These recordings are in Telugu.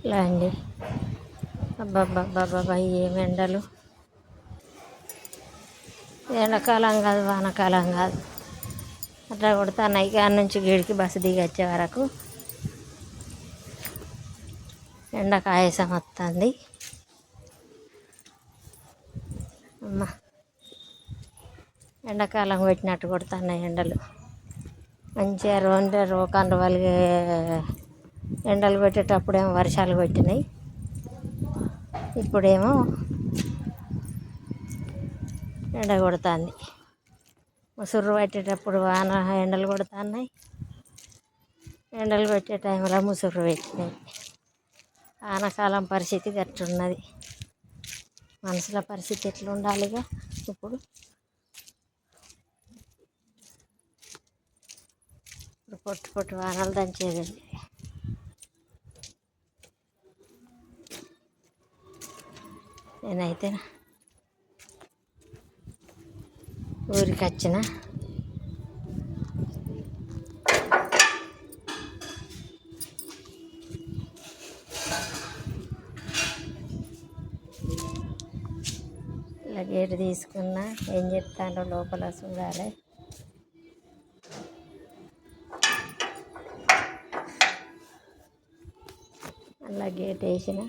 ఇలా అండి. అబ్బాబ్బాబ్బాబ్బా ఏం ఎండలు! ఎండాకాలం కాదు, వానాకాలం కాదు, అట్లా కొడుతున్నాయి. గాడి నుంచి గీడికి బస్సు దిగి వచ్చే వరకు ఎండకు ఆయాసం వస్తుంది. అమ్మ, ఎండాకాలం కొట్టినట్టు కొడుతున్నాయి ఎండలు. మంచిగా రోకాండ్రు వాళ్ళకి ఎండలు పెట్టేటప్పుడేమో వర్షాలు కొట్టినాయి. ఇప్పుడేమో ఎండ కొడుతుంది. ముసురు పెట్టేటప్పుడు ఎండలు కొడుతున్నాయి, ఎండలు పెట్టే టైంలో ముసురు పెట్టినాయి. వానాకాలం పరిస్థితి గట్టున్నది. మనుషుల పరిస్థితి ఎట్లా ఉండాలిగా ఇప్పుడు పొట్టు పొట్టు వానలు దంచేదండి. నేనైతే ఊరికి వచ్చిన ఇలా గేటు తీసుకున్నా. ఏం చెప్తాడో లోపల చూడాలి. అలా గేట్ వేసిన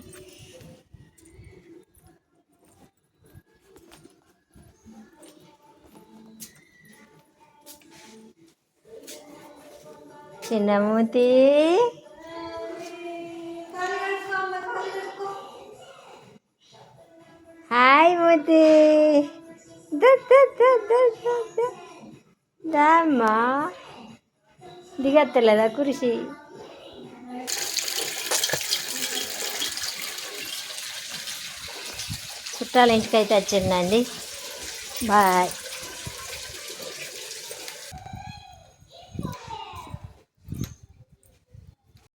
చిన్నమూతి హాయ్ మూతి దామ్మా దిగత్తలేదా కురిసి? చుట్టాల ఇంటికైతే వచ్చిందండి. బాయ్.